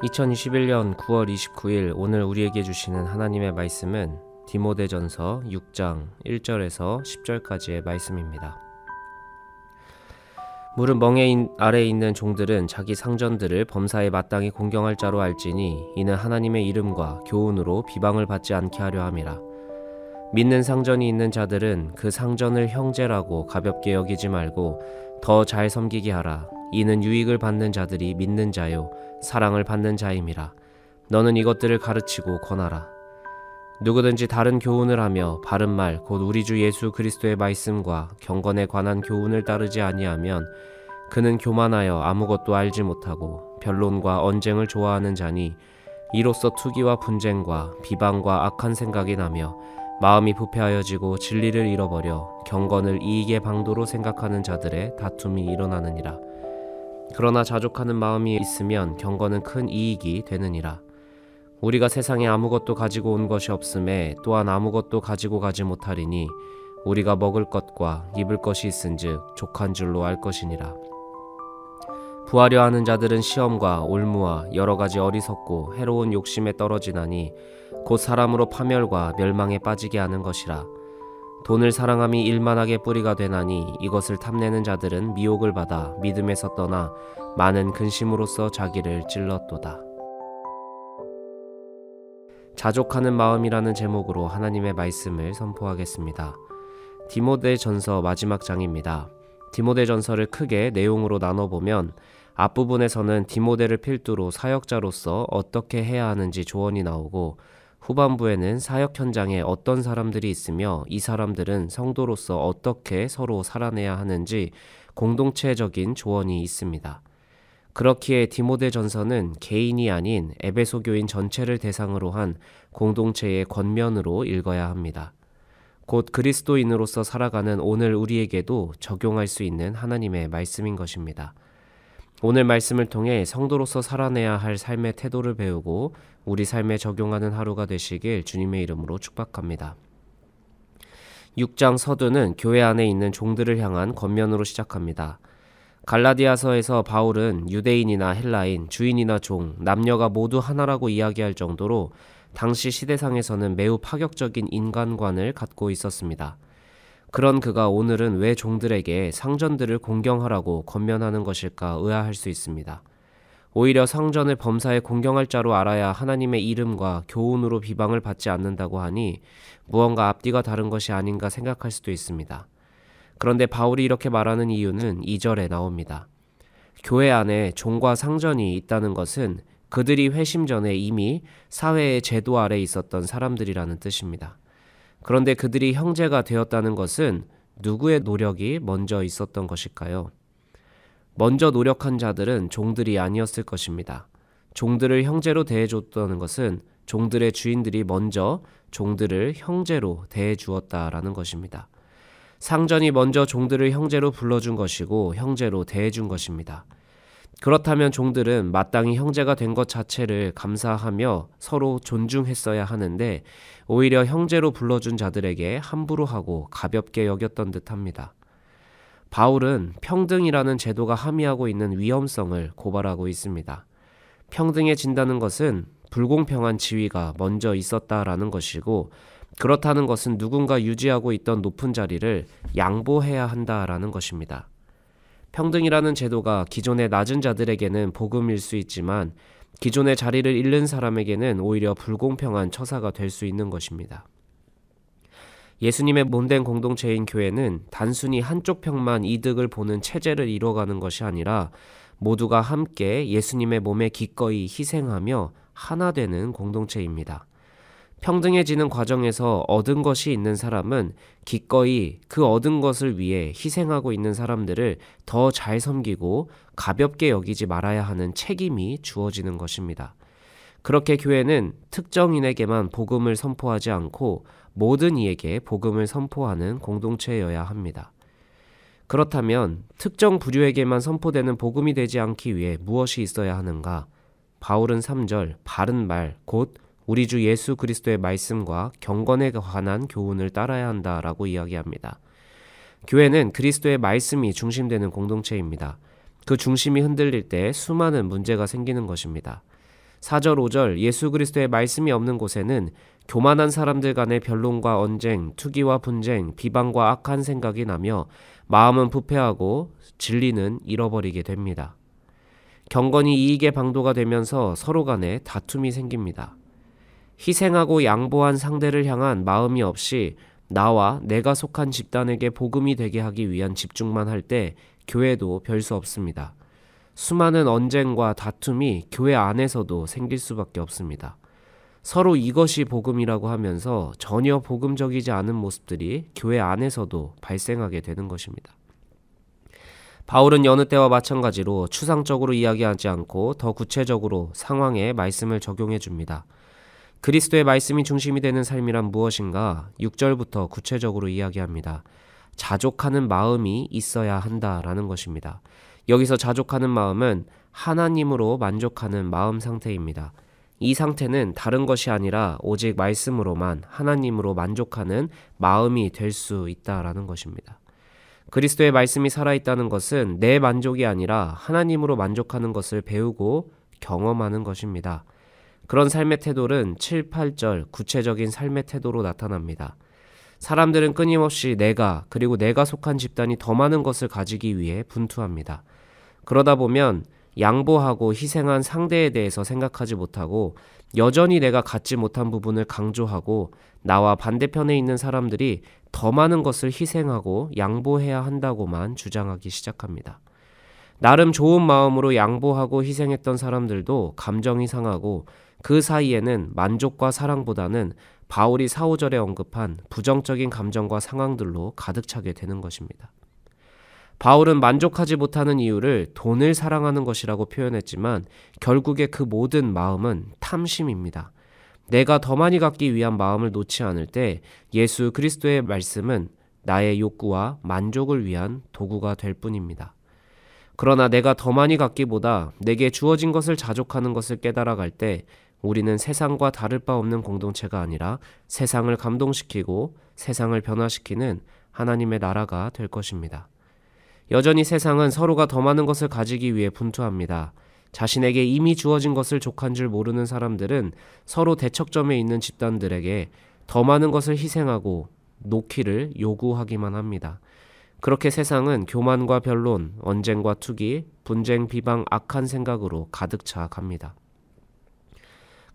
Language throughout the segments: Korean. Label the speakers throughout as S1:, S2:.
S1: 2021년 9월 29일 오늘 우리에게 주시는 하나님의 말씀은 디모데전서 6장 1절에서 10절까지의 말씀입니다. 무릇 멍에 아래에 있는 종들은 자기 상전들을 범사에 마땅히 공경할 자로 알지니 이는 하나님의 이름과 교훈으로 비방을 받지 않게 하려 함이라. 믿는 상전이 있는 자들은 그 상전을 형제라고 가볍게 여기지 말고 더 잘 섬기게 하라. 이는 유익을 받는 자들이 믿는 자요 사랑을 받는 자임이라. 너는 이것들을 가르치고 권하라. 누구든지 다른 교훈을 하며 바른 말 곧 우리 주 예수 그리스도의 말씀과 경건에 관한 교훈을 따르지 아니하면 그는 교만하여 아무것도 알지 못하고 변론과 언쟁을 좋아하는 자니 이로써 투기와 분쟁과 비방과 악한 생각이 나며 마음이 부패하여지고 진리를 잃어버려 경건을 이익의 방도로 생각하는 자들의 다툼이 일어나느니라. 그러나 자족하는 마음이 있으면 경건은 큰 이익이 되느니라. 우리가 세상에 아무것도 가지고 온 것이 없음에 또한 아무것도 가지고 가지 못하리니 우리가 먹을 것과 입을 것이 있은즉 족한 줄로 알 것이니라. 부하려 하는 자들은 시험과 올무와 여러 가지 어리석고 해로운 욕심에 떨어지나니 곧 사람으로 파멸과 멸망에 빠지게 하는 것이라. 돈을 사랑함이 일만하게 뿌리가 되나니 이것을 탐내는 자들은 미혹을 받아 믿음에서 떠나 많은 근심으로써 자기를 찔렀도다. 자족하는 마음이라는 제목으로 하나님의 말씀을 선포하겠습니다. 디모데전서 마지막 장입니다. 디모데전서를 크게 내용으로 나눠보면 앞부분에서는 디모데를 필두로 사역자로서 어떻게 해야 하는지 조언이 나오고 후반부에는 사역 현장에 어떤 사람들이 있으며 이 사람들은 성도로서 어떻게 서로 살아내야 하는지 공동체적인 조언이 있습니다. 그렇기에 디모데전서는 개인이 아닌 에베소 교인 전체를 대상으로 한 공동체의 권면으로 읽어야 합니다. 곧 그리스도인으로서 살아가는 오늘 우리에게도 적용할 수 있는 하나님의 말씀인 것입니다. 오늘 말씀을 통해 성도로서 살아내야 할 삶의 태도를 배우고 우리 삶에 적용하는 하루가 되시길 주님의 이름으로 축복합니다. 6장 서두는 교회 안에 있는 종들을 향한 권면으로 시작합니다. 갈라디아서에서 바울은 유대인이나 헬라인, 주인이나 종, 남녀가 모두 하나라고 이야기할 정도로 당시 시대상에서는 매우 파격적인 인간관을 갖고 있었습니다. 그런 그가 오늘은 왜 종들에게 상전들을 공경하라고 권면하는 것일까 의아할 수 있습니다. 오히려 상전을 범사에 공경할 자로 알아야 하나님의 이름과 교훈으로 비방을 받지 않는다고 하니 무언가 앞뒤가 다른 것이 아닌가 생각할 수도 있습니다. 그런데 바울이 이렇게 말하는 이유는 2절에 나옵니다. 교회 안에 종과 상전이 있다는 것은 그들이 회심 전에 이미 사회의 제도 아래 있었던 사람들이라는 뜻입니다. 그런데 그들이 형제가 되었다는 것은 누구의 노력이 먼저 있었던 것일까요? 먼저 노력한 자들은 종들이 아니었을 것입니다. 종들을 형제로 대해줬다는 것은 종들의 주인들이 먼저 종들을 형제로 대해주었다라는 것입니다. 상전이 먼저 종들을 형제로 불러준 것이고 형제로 대해준 것입니다. 그렇다면 종들은 마땅히 형제가 된 것 자체를 감사하며 서로 존중했어야 하는데 오히려 형제로 불러준 자들에게 함부로 하고 가볍게 여겼던 듯합니다. 바울은 평등이라는 제도가 함의하고 있는 위험성을 고발하고 있습니다. 평등해진다는 것은 불공평한 지위가 먼저 있었다라는 것이고 그렇다는 것은 누군가 유지하고 있던 높은 자리를 양보해야 한다라는 것입니다. 평등이라는 제도가 기존의 낮은 자들에게는 복음일 수 있지만 기존의 자리를 잃는 사람에게는 오히려 불공평한 처사가 될 수 있는 것입니다. 예수님의 몸된 공동체인 교회는 단순히 한쪽 편만 이득을 보는 체제를 이뤄가는 것이 아니라 모두가 함께 예수님의 몸에 기꺼이 희생하며 하나 되는 공동체입니다. 평등해지는 과정에서 얻은 것이 있는 사람은 기꺼이 그 얻은 것을 위해 희생하고 있는 사람들을 더 잘 섬기고 가볍게 여기지 말아야 하는 책임이 주어지는 것입니다. 그렇게 교회는 특정인에게만 복음을 선포하지 않고 모든 이에게 복음을 선포하는 공동체여야 합니다. 그렇다면 특정 부류에게만 선포되는 복음이 되지 않기 위해 무엇이 있어야 하는가? 바울은 3절 바른 말 곧 우리 주 예수 그리스도의 말씀과 경건에 관한 교훈을 따라야 한다라고 이야기합니다. 교회는 그리스도의 말씀이 중심되는 공동체입니다. 그 중심이 흔들릴 때 수많은 문제가 생기는 것입니다. 4절 5절 예수 그리스도의 말씀이 없는 곳에는 교만한 사람들 간의 변론과 언쟁, 투기와 분쟁, 비방과 악한 생각이 나며 마음은 부패하고 진리는 잃어버리게 됩니다. 경건이 이익의 방도가 되면서 서로 간에 다툼이 생깁니다. 희생하고 양보한 상대를 향한 마음이 없이 나와 내가 속한 집단에게 복음이 되게 하기 위한 집중만 할 때 교회도 별 수 없습니다. 수많은 언쟁과 다툼이 교회 안에서도 생길 수밖에 없습니다. 서로 이것이 복음이라고 하면서 전혀 복음적이지 않은 모습들이 교회 안에서도 발생하게 되는 것입니다. 바울은 여느 때와 마찬가지로 추상적으로 이야기하지 않고 더 구체적으로 상황에 말씀을 적용해 줍니다. 그리스도의 말씀이 중심이 되는 삶이란 무엇인가 6절부터 구체적으로 이야기합니다. 자족하는 마음이 있어야 한다라는 것입니다. 여기서 자족하는 마음은 하나님으로 만족하는 마음 상태입니다. 이 상태는 다른 것이 아니라 오직 말씀으로만 하나님으로 만족하는 마음이 될 수 있다라는 것입니다. 그리스도의 말씀이 살아있다는 것은 내 만족이 아니라 하나님으로 만족하는 것을 배우고 경험하는 것입니다. 그런 삶의 태도는 7, 8절 구체적인 삶의 태도로 나타납니다. 사람들은 끊임없이 그리고 내가 속한 집단이 더 많은 것을 가지기 위해 분투합니다. 그러다 보면 양보하고 희생한 상대에 대해서 생각하지 못하고 여전히 내가 갖지 못한 부분을 강조하고 나와 반대편에 있는 사람들이 더 많은 것을 희생하고 양보해야 한다고만 주장하기 시작합니다. 나름 좋은 마음으로 양보하고 희생했던 사람들도 감정이 상하고 그 사이에는 만족과 사랑보다는 바울이 4, 5절에 언급한 부정적인 감정과 상황들로 가득 차게 되는 것입니다. 바울은 만족하지 못하는 이유를 돈을 사랑하는 것이라고 표현했지만 결국에 그 모든 마음은 탐심입니다. 내가 더 많이 갖기 위한 마음을 놓지 않을 때 예수 그리스도의 말씀은 나의 욕구와 만족을 위한 도구가 될 뿐입니다. 그러나 내가 더 많이 갖기보다 내게 주어진 것을 자족하는 것을 깨달아갈 때 우리는 세상과 다를 바 없는 공동체가 아니라 세상을 감동시키고 세상을 변화시키는 하나님의 나라가 될 것입니다. 여전히 세상은 서로가 더 많은 것을 가지기 위해 분투합니다. 자신에게 이미 주어진 것을 족한 줄 모르는 사람들은 서로 대척점에 있는 집단들에게 더 많은 것을 희생하고 놓기를 요구하기만 합니다. 그렇게 세상은 교만과 변론, 언쟁과 투기, 분쟁, 비방, 악한 생각으로 가득 차 갑니다.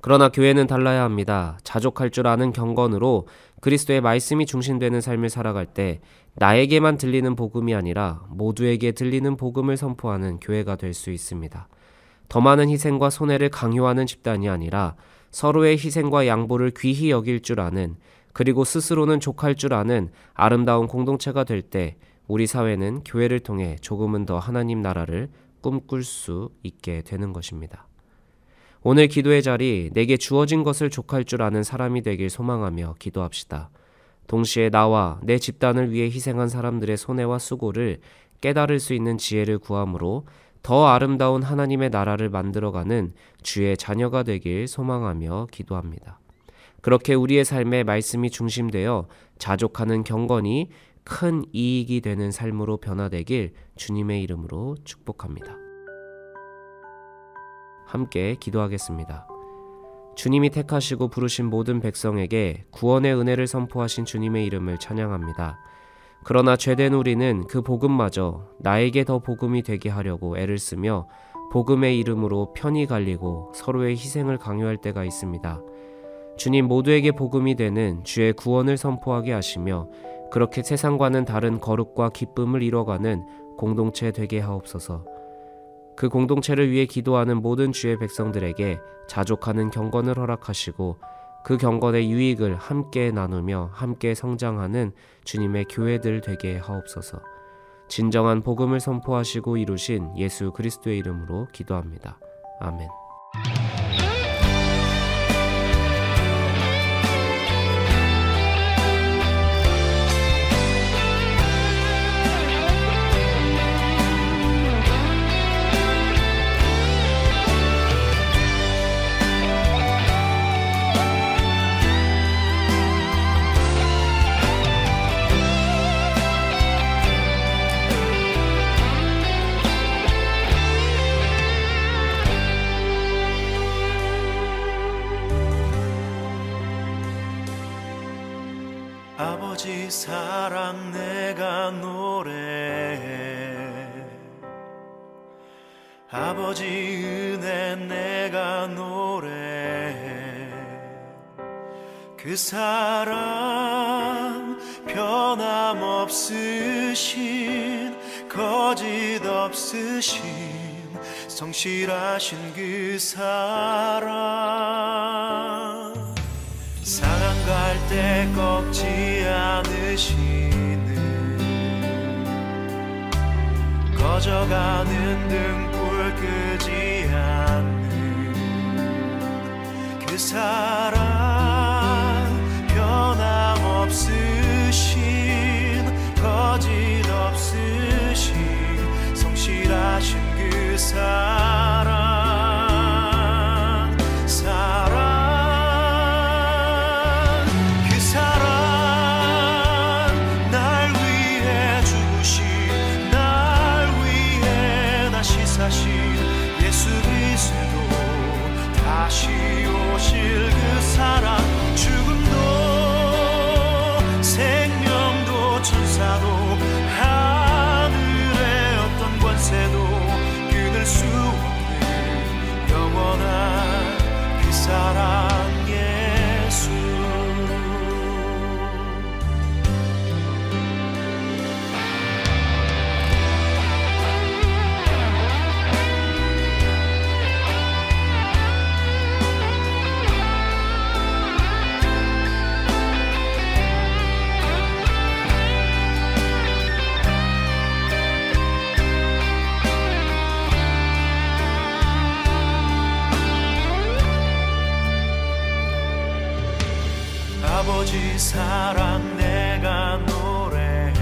S1: 그러나 교회는 달라야 합니다. 자족할 줄 아는 경건으로 그리스도의 말씀이 중심되는 삶을 살아갈 때 나에게만 들리는 복음이 아니라 모두에게 들리는 복음을 선포하는 교회가 될 수 있습니다. 더 많은 희생과 손해를 강요하는 집단이 아니라 서로의 희생과 양보를 귀히 여길 줄 아는 그리고 스스로는 족할 줄 아는 아름다운 공동체가 될 때 우리 사회는 교회를 통해 조금은 더 하나님 나라를 꿈꿀 수 있게 되는 것입니다. 오늘 기도의 자리, 내게 주어진 것을 족할 줄 아는 사람이 되길 소망하며 기도합시다. 동시에 나와 내 집단을 위해 희생한 사람들의 손해와 수고를 깨달을 수 있는 지혜를 구함으로 더 아름다운 하나님의 나라를 만들어가는 주의 자녀가 되길 소망하며 기도합니다. 그렇게 우리의 삶에 말씀이 중심되어 자족하는 경건이 큰 이익이 되는 삶으로 변화되길 주님의 이름으로 축복합니다. 함께 기도하겠습니다. 주님이 택하시고 부르신 모든 백성에게 구원의 은혜를 선포하신 주님의 이름을 찬양합니다. 그러나 죄된 우리는 그 복음마저 나에게 더 복음이 되게 하려고 애를 쓰며 복음의 이름으로 편이 갈리고 서로의 희생을 강요할 때가 있습니다. 주님 모두에게 복음이 되는 주의 구원을 선포하게 하시며 그렇게 세상과는 다른 거룩과 기쁨을 이뤄가는 공동체 되게 하옵소서. 그 공동체를 위해 기도하는 모든 주의 백성들에게 자족하는 경건을 허락하시고 그 경건의 유익을 함께 나누며 함께 성장하는 주님의 교회들 되게 하옵소서. 진정한 복음을 선포하시고 이루신 예수 그리스도의 이름으로 기도합니다. 아멘.
S2: 아버지 사랑 내가 노래해, 아버지 은혜 내가 노래해. 그 사랑 변함없으신 거짓 없으신 성실하신 그 사랑, 상한 갈대 꺾지 않으시는 꺼져가는 등불 끄지 않는 그 사랑, 변함없으신 거짓 없으신 성실하신 그 사랑, 사랑, 그 사랑, 날 위해 죽으신, 날 위해 다시 사신 예수 그리스도, 다시 오실 그 사랑, 죽음도 생명도 천사도 하늘의 어떤 권세도 끊을 수 없는 영원한 그 사랑 예수. 아버지 사랑 내가 노래해,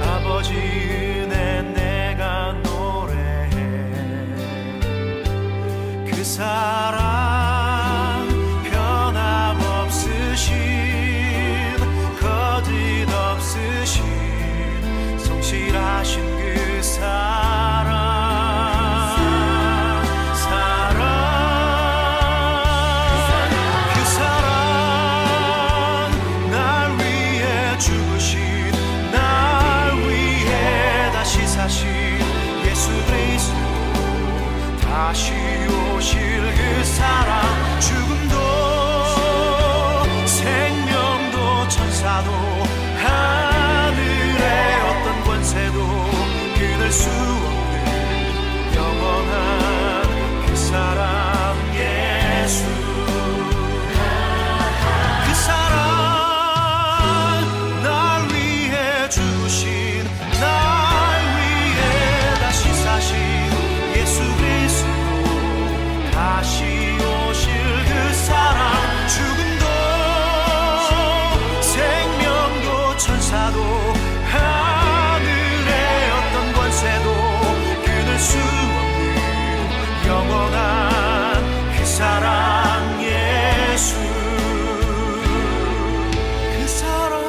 S2: 아버지 은혜 내가 노래해. 그 사랑 변함없으신 거짓 없으신 성실하신 그 사랑, 예수 그리스도, 다시 오실 그 사랑, 죽음도 생명도 천사도 하늘의 어떤 권세도 끊을 수 없는 영원한 그 사랑 예수. 그 사랑, 날 위해 죽으신, 예수 그리스도, 다시 오실 그 사랑, 죽음도 생명도 천사도 하늘의 어떤 권세도 끊을 수 없는 영원한 그 사랑 예수. 그 사랑,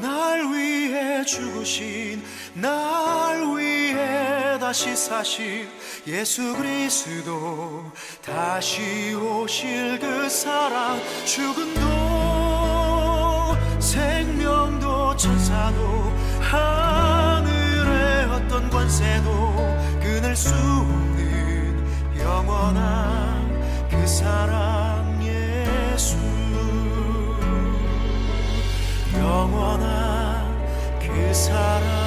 S2: 날 위해 죽으신, 날 위해 다시 사신 예수 그리스도, 다시 오실 그 사랑, 죽음도 생명도 천사도 하늘의 어떤 권세도 끊을 수 없는 영원한 그 사랑 예수. 영원한 그 사랑